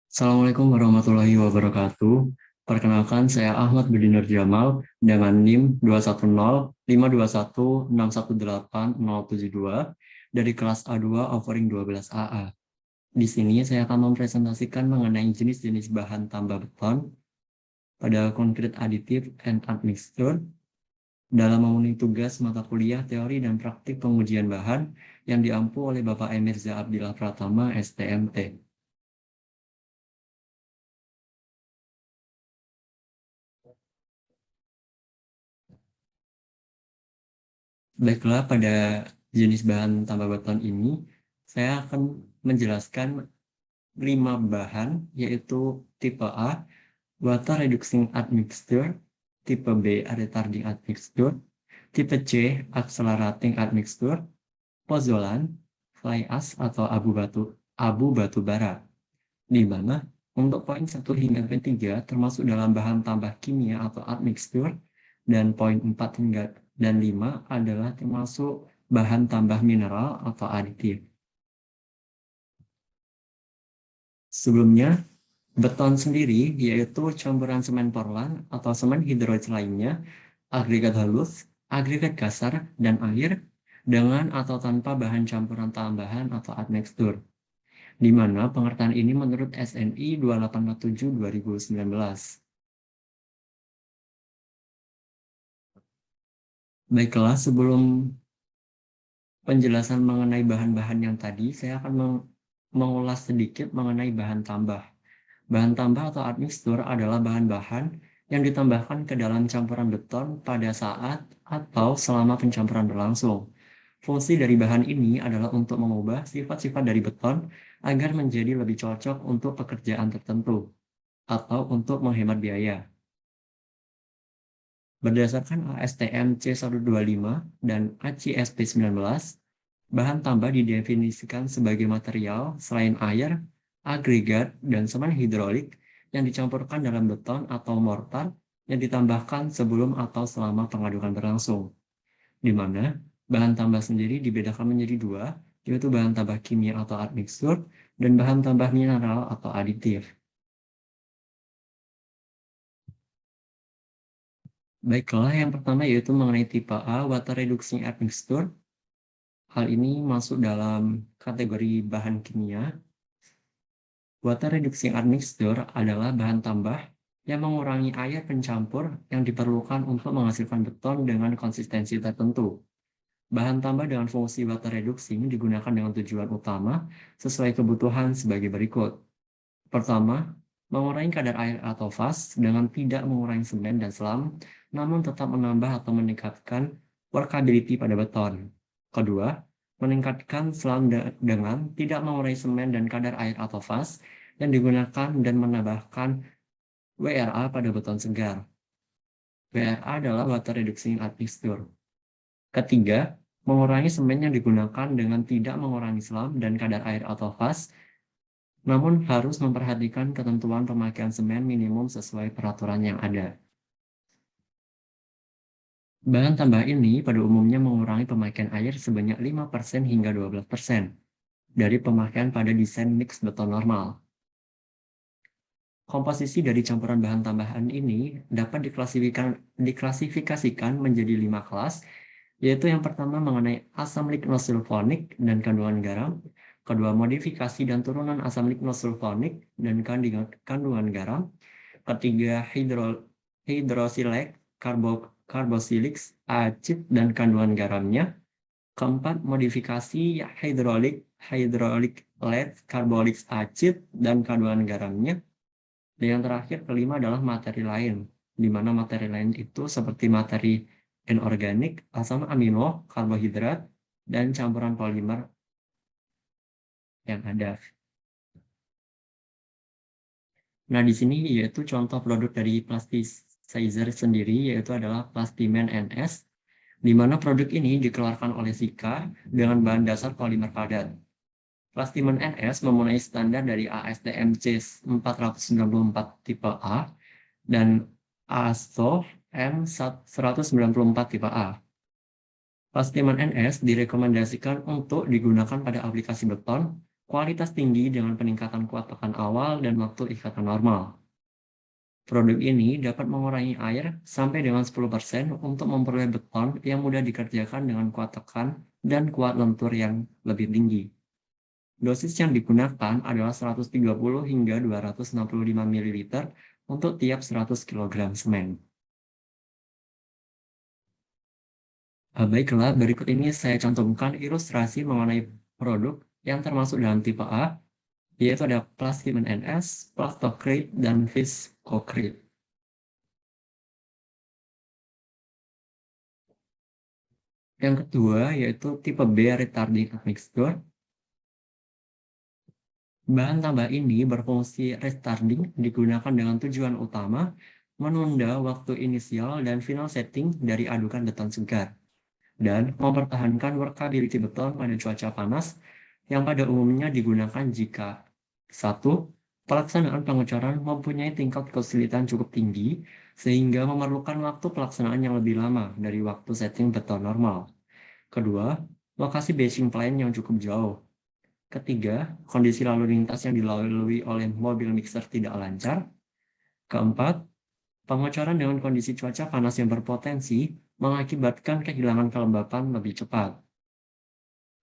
Assalamualaikum warahmatullahi wabarakatuh. Perkenalkan, saya Ahmad Budinar Jamal dengan NIM 2105051618072 dari kelas A2 offering 12AA. Di sini saya akan mempresentasikan mengenai jenis-jenis bahan tambah beton pada concrete additive and admixture dalam memenuhi tugas mata kuliah teori dan praktik pengujian bahan yang diampu oleh Bapak Emirza Abdillah Pratama, STMT. Baiklah, pada jenis bahan tambah beton ini, saya akan menjelaskan 5 bahan, yaitu tipe A, water reducing admixture, tipe B, retarding admixture, tipe C, accelerating admixture, pozolan, fly ash atau abu batu bara, di mana untuk poin 1 hingga poin 3 termasuk dalam bahan tambah kimia atau admixture, dan poin 4 hingga dan 5 adalah termasuk bahan tambah mineral atau aditif. Sebelumnya, beton sendiri yaitu campuran semen Portland atau semen hidroid lainnya, agregat halus, agregat kasar, dan air dengan atau tanpa bahan campuran tambahan atau admixture, di mana pengertian ini menurut SNI 2847/2019. Baiklah, sebelum penjelasan mengenai bahan-bahan yang tadi, saya akan mengulas sedikit mengenai bahan tambah. Bahan tambah atau admixture adalah bahan-bahan yang ditambahkan ke dalam campuran beton pada saat atau selama pencampuran berlangsung. Fungsi dari bahan ini adalah untuk mengubah sifat-sifat dari beton agar menjadi lebih cocok untuk pekerjaan tertentu atau untuk menghemat biaya. Berdasarkan ASTM C125 dan ACSP 19, bahan tambah didefinisikan sebagai material selain air, agregat, dan semen hidrolik yang dicampurkan dalam beton atau mortar yang ditambahkan sebelum atau selama pengadukan berlangsung, di mana bahan tambah sendiri dibedakan menjadi dua, yaitu bahan tambah kimia atau admixture dan bahan tambah mineral atau aditif. Baiklah, yang pertama yaitu mengenai tipe A, water reducing admixture. Hal ini masuk dalam kategori bahan kimia. Water reducing admixture adalah bahan tambah yang mengurangi air pencampur yang diperlukan untuk menghasilkan beton dengan konsistensi tertentu. Bahan tambah dengan fungsi water reducing digunakan dengan tujuan utama sesuai kebutuhan sebagai berikut. Pertama, mengurangi kadar air atau fas dengan tidak mengurangi semen dan selam, namun tetap menambah atau meningkatkan workability pada beton. Kedua, meningkatkan selam dengan tidak mengurangi semen dan kadar air atau fas yang digunakan dan menambahkan WRA pada beton segar. WRA adalah water reducing admixture. Ketiga, mengurangi semen yang digunakan dengan tidak mengurangi selam dan kadar air atau fas, namun harus memperhatikan ketentuan pemakaian semen minimum sesuai peraturan yang ada. Bahan tambah ini pada umumnya mengurangi pemakaian air sebanyak 5% hingga 12% dari pemakaian pada desain mix beton normal. Komposisi dari campuran bahan tambahan ini dapat diklasifikasikan menjadi 5 kelas, yaitu yang pertama mengenai asam lignosulfonik dan kandungan garam, kedua modifikasi dan turunan asam lignosulfonik dan kandungan garam, ketiga hydrosilase carboxylic acid dan kandungan garamnya, keempat modifikasi hydrolyc lead carboxylic acid dan kandungan garamnya, dan yang terakhir kelima adalah materi lain, di mana materi lain itu seperti materi inorganik, asam amino, karbohidrat, dan campuran polimer yang ada. Nah, di sini yaitu contoh produk dari plasticizer sendiri, yaitu adalah Plastimen NS, di mana produk ini dikeluarkan oleh Sika dengan bahan dasar polimer padat. Plastimen NS memenuhi standar dari ASTM C494 tipe A dan ASTO M194 tipe A. Plastimen NS direkomendasikan untuk digunakan pada aplikasi beton kualitas tinggi dengan peningkatan kuat tekan awal dan waktu ikatan normal. Produk ini dapat mengurangi air sampai dengan 10% untuk memperoleh beton yang mudah dikerjakan dengan kuat tekan dan kuat lentur yang lebih tinggi. Dosis yang digunakan adalah 130 hingga 265 ml untuk tiap 100 kg semen. Baiklah, berikut ini saya cantumkan ilustrasi mengenai produk yang termasuk dalam tipe A, yaitu ada Plastimon NS, Plastocrete, dan Viscocrete. Yang kedua yaitu tipe B, Retarding Admixture. Bahan tambah ini berfungsi retarding digunakan dengan tujuan utama menunda waktu inisial dan final setting dari adukan beton segar dan mempertahankan workability beton pada cuaca panas yang pada umumnya digunakan jika 1. Pelaksanaan pengecoran mempunyai tingkat kesulitan cukup tinggi sehingga memerlukan waktu pelaksanaan yang lebih lama dari waktu setting beton normal. Kedua, lokasi batching plant yang cukup jauh. Ketiga, kondisi lalu lintas yang dilalui oleh mobil mixer tidak lancar. Keempat, pengecoran dengan kondisi cuaca panas yang berpotensi mengakibatkan kehilangan kelembapan lebih cepat.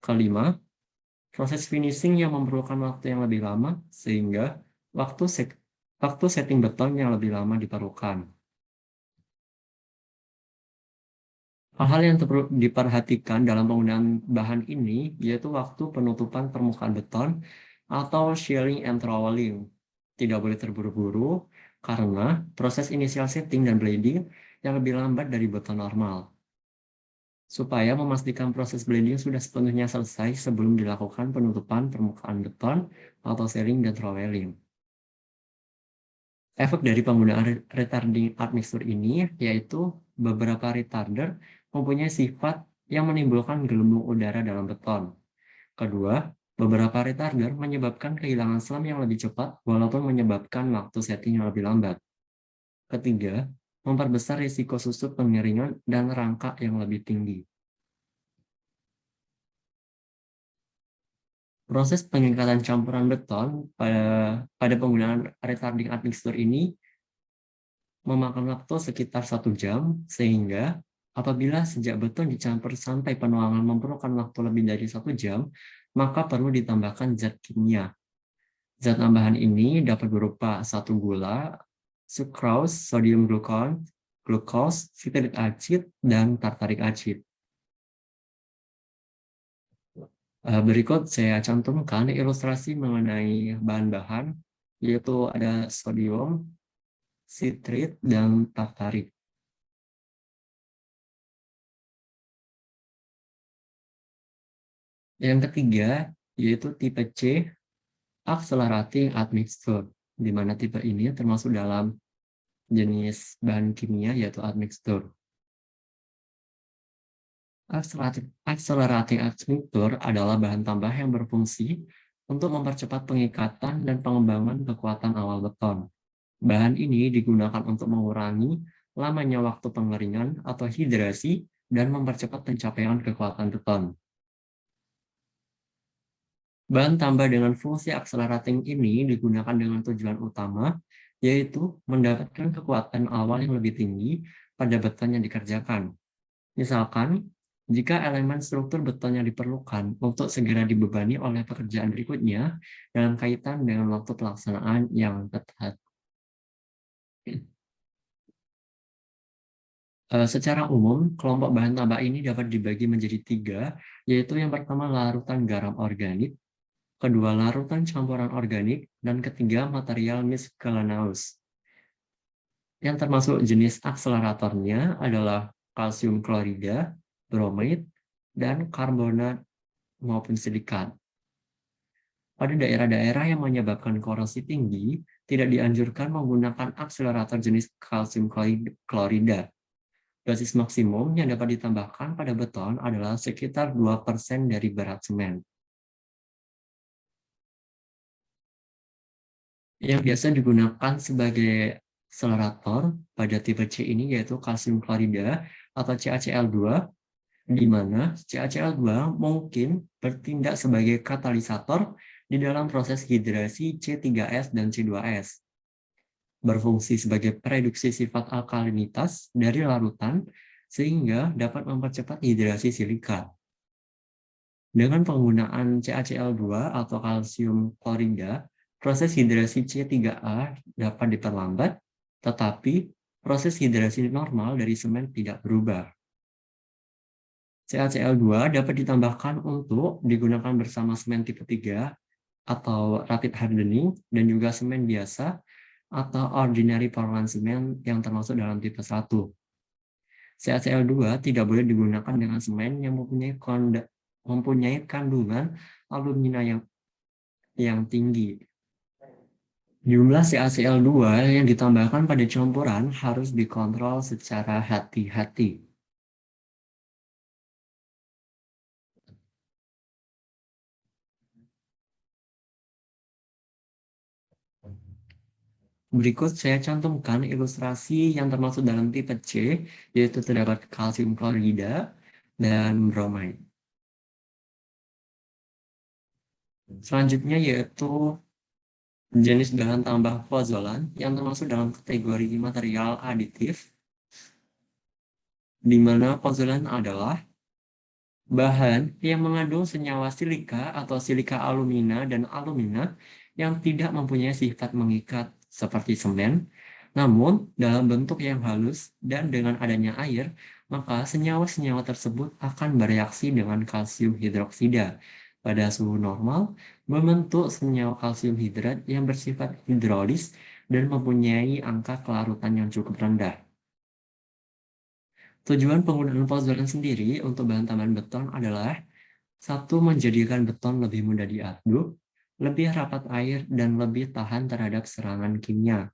Kelima, proses finishing yang memerlukan waktu yang lebih lama sehingga waktu setting beton yang lebih lama diperlukan. Hal-hal yang perlu diperhatikan dalam penggunaan bahan ini yaitu waktu penutupan permukaan beton atau shearing and troweling. Tidak boleh terburu-buru karena proses inisial setting dan blending yang lebih lambat dari beton normal. Supaya memastikan proses blending sudah sepenuhnya selesai sebelum dilakukan penutupan permukaan beton atau shearing dan troweling. Efek dari penggunaan retarding admixture ini yaitu beberapa retarder mempunyai sifat yang menimbulkan gelembung udara dalam beton. Kedua, beberapa retarder menyebabkan kehilangan selam yang lebih cepat walaupun menyebabkan waktu setting yang lebih lambat. Ketiga, memperbesar risiko susut pengeringan dan rangka yang lebih tinggi. Proses pengingkatan campuran beton pada penggunaan retarding admixture ini memakan waktu sekitar 1 jam, sehingga apabila sejak beton dicampur sampai penuangan memerlukan waktu lebih dari 1 jam, maka perlu ditambahkan zat kimia. Zat tambahan ini dapat berupa 1 gula, sucrose, sodium glucose, citric acid, dan tartaric acid. Berikut saya cantumkan ilustrasi mengenai bahan-bahan, yaitu ada sodium, sitrit, dan tartarik. Yang ketiga, yaitu tipe C, accelerating admixture, di mana tipe ini termasuk dalam jenis bahan kimia, yaitu admixture. Accelerating admixture adalah bahan tambah yang berfungsi untuk mempercepat pengikatan dan pengembangan kekuatan awal beton. Bahan ini digunakan untuk mengurangi lamanya waktu pengeringan atau hidrasi dan mempercepat pencapaian kekuatan beton. Bahan tambah dengan fungsi accelerating ini digunakan dengan tujuan utama, yaitu mendapatkan kekuatan awal yang lebih tinggi pada beton yang dikerjakan. Misalkan, jika elemen struktur beton yang diperlukan untuk segera dibebani oleh pekerjaan berikutnya dalam kaitan dengan waktu pelaksanaan yang tepat. Secara umum, kelompok bahan tambah ini dapat dibagi menjadi 3, yaitu yang pertama larutan garam organik, kedua larutan campuran organik, dan ketiga material miscellaneous. Yang termasuk jenis akseleratornya adalah kalsium klorida, bromid, dan karbonat maupun silikat. Pada daerah-daerah yang menyebabkan korosi tinggi, tidak dianjurkan menggunakan akselerator jenis kalsium klorida. Dosis maksimum yang dapat ditambahkan pada beton adalah sekitar 2% dari berat semen. Yang biasa digunakan sebagai akselerator pada tipe C ini yaitu kalsium klorida atau CaCl2, di mana CaCl2 mungkin bertindak sebagai katalisator di dalam proses hidrasi C3S dan C2S. Berfungsi sebagai pereduksi sifat alkalinitas dari larutan sehingga dapat mempercepat hidrasi silika. Dengan penggunaan CaCl2 atau kalsium klorida, proses hidrasi C3A dapat diperlambat, tetapi proses hidrasi normal dari semen tidak berubah. CaCl2 dapat ditambahkan untuk digunakan bersama semen tipe 3 atau rapid hardening dan juga semen biasa atau ordinary Portland cement yang termasuk dalam tipe 1. CaCl2 tidak boleh digunakan dengan semen yang mempunyai kandungan alumina yang tinggi. Jumlah CaCl2 yang ditambahkan pada campuran harus dikontrol secara hati-hati. Berikut saya cantumkan ilustrasi yang termasuk dalam tipe C, yaitu terdapat kalsium klorida dan bromide. Selanjutnya yaitu jenis bahan tambah pozolan yang termasuk dalam kategori material aditif, di mana pozolan adalah bahan yang mengandung senyawa silika atau silika alumina dan alumina yang tidak mempunyai sifat mengikat seperti semen, namun dalam bentuk yang halus dan dengan adanya air, maka senyawa-senyawa tersebut akan bereaksi dengan kalsium hidroksida pada suhu normal, membentuk senyawa kalsium hidrat yang bersifat hidrolis dan mempunyai angka kelarutan yang cukup rendah. Tujuan penggunaan pozolan sendiri untuk bahan tambahan beton adalah satu, menjadikan beton lebih mudah diaduk, lebih rapat air, dan lebih tahan terhadap serangan kimia.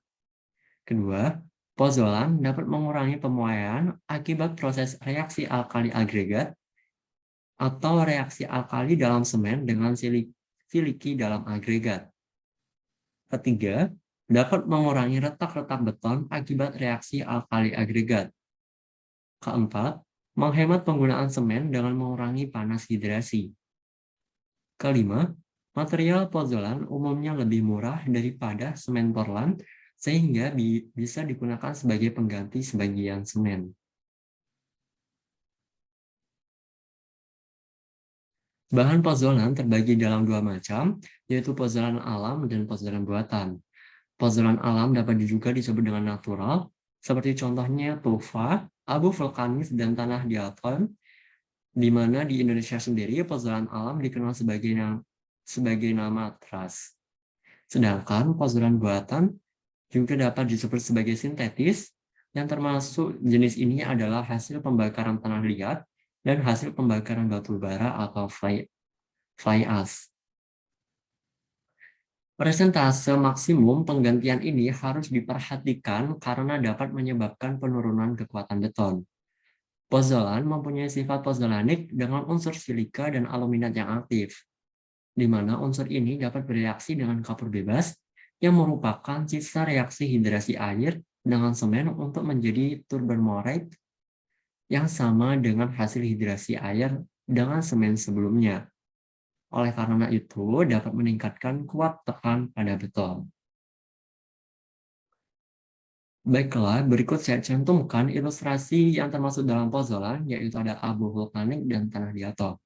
Kedua, pozolan dapat mengurangi pemuaian akibat proses reaksi alkali agregat atau reaksi alkali dalam semen dengan siliki dalam agregat. Ketiga, dapat mengurangi retak-retak beton akibat reaksi alkali agregat. Keempat, menghemat penggunaan semen dengan mengurangi panas hidrasi. Kelima, material pozolan umumnya lebih murah daripada semen Portland sehingga bisa digunakan sebagai pengganti sebagian semen. Bahan pozolan terbagi dalam dua macam, yaitu pozolan alam dan pozolan buatan. Pozolan alam dapat juga disebut dengan natural, seperti contohnya tufa, abu vulkanis, dan tanah diatom, di mana di Indonesia sendiri pozolan alam dikenal sebagai nama teras. Sedangkan pozolan buatan juga dapat disebut sebagai sintetis, yang termasuk jenis ini adalah hasil pembakaran tanah liat dan hasil pembakaran batu bara atau fly ash. Persentase maksimum penggantian ini harus diperhatikan karena dapat menyebabkan penurunan kekuatan beton. Pozolan mempunyai sifat pozolanik dengan unsur silika dan aluminat yang aktif, di mana unsur ini dapat bereaksi dengan kapur bebas yang merupakan sisa reaksi hidrasi air dengan semen untuk menjadi turbermorite yang sama dengan hasil hidrasi air dengan semen sebelumnya. Oleh karena itu, dapat meningkatkan kuat tekan pada beton. Baiklah, berikut saya cantumkan ilustrasi yang termasuk dalam pozolan, yaitu ada abu vulkanik dan tanah diatom.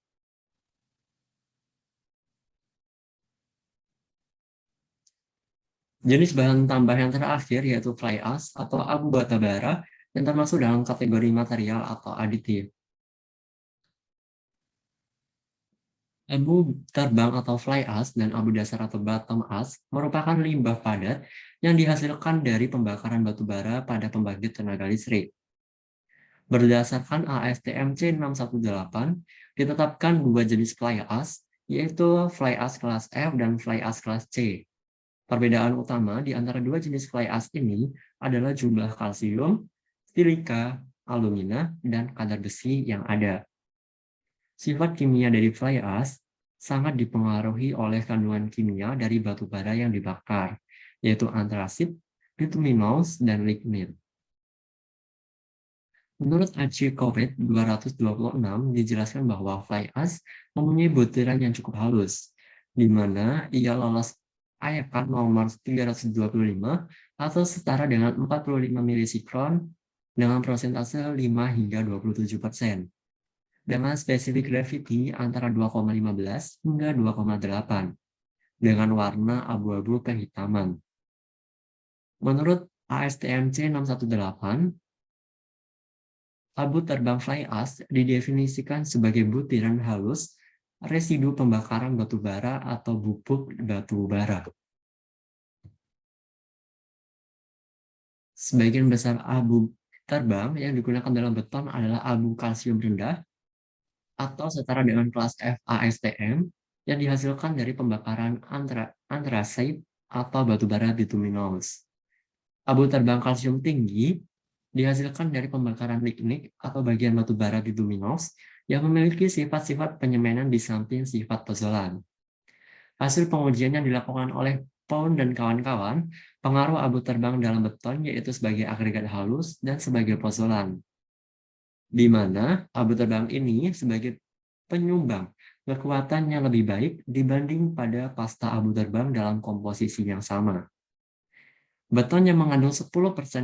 Jenis bahan tambah yang terakhir yaitu fly ash atau abu bata bara yang termasuk dalam kategori material atau aditif. Abu terbang atau fly ash dan abu dasar atau bottom ash merupakan limbah padat yang dihasilkan dari pembakaran batu bara pada pembangkit tenaga listrik. Berdasarkan ASTM C618, ditetapkan dua jenis fly ash, yaitu fly ash kelas F dan fly ash kelas C. Perbedaan utama di antara dua jenis fly ash ini adalah jumlah kalsium, silika, alumina, dan kadar besi yang ada. Sifat kimia dari fly ash sangat dipengaruhi oleh kandungan kimia dari batu bara yang dibakar, yaitu antrasit, bituminous, dan lignit. Menurut Archie Corbett 226 dijelaskan bahwa fly ash mempunyai butiran yang cukup halus, di mana ia lolos IFR nomor 325 atau setara dengan 45 milisikron dengan persentase 5 hingga 27%, dengan spesifik gravity antara 2,15 hingga 2,8 dengan warna abu-abu kehitaman. Menurut ASTM C618, abu terbang fly ash didefinisikan sebagai butiran halus residu pembakaran batu bara atau bubuk batu bara. Sebagian besar abu terbang yang digunakan dalam beton adalah abu kalsium rendah atau setara dengan kelas FASTM yang dihasilkan dari pembakaran antrasit atau batu bara bituminous. Abu terbang kalsium tinggi dihasilkan dari pembakaran lignin atau bagian batu bara bituminous yang memiliki sifat-sifat penyemanan di samping sifat pozolan. Hasil pengujian yang dilakukan oleh Pound dan kawan-kawan, pengaruh abu terbang dalam beton yaitu sebagai agregat halus dan sebagai pozolan, di mana abu terbang ini sebagai penyumbang kekuatan yang lebih baik dibanding pada pasta abu terbang dalam komposisi yang sama. Beton yang mengandung 10%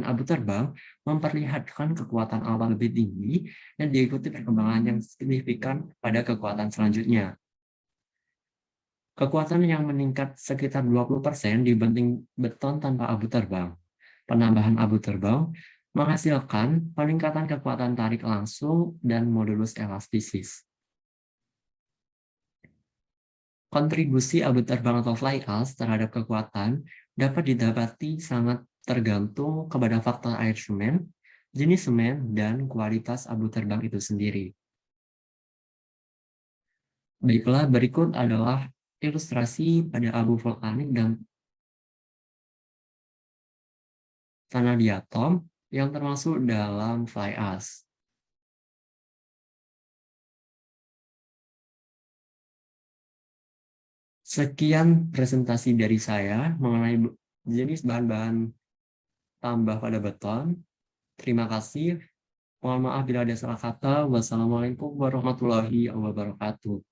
abu terbang memperlihatkan kekuatan awal lebih tinggi dan diikuti perkembangan yang signifikan pada kekuatan selanjutnya. Kekuatan yang meningkat sekitar 20% dibanding beton tanpa abu terbang. Penambahan abu terbang menghasilkan peningkatan kekuatan tarik langsung dan modulus elastisis. Kontribusi abu terbang atau fly ash terhadap kekuatan dapat didapati sangat tergantung kepada faktor air semen, jenis semen, dan kualitas abu terbang itu sendiri. Baiklah, berikut adalah ilustrasi pada abu vulkanik dan tanah di atom yang termasuk dalam fly ash. Sekian presentasi dari saya mengenai jenis bahan-bahan tambah pada beton. Terima kasih. Mohon maaf bila ada salah kata. Wassalamualaikum warahmatullahi wabarakatuh.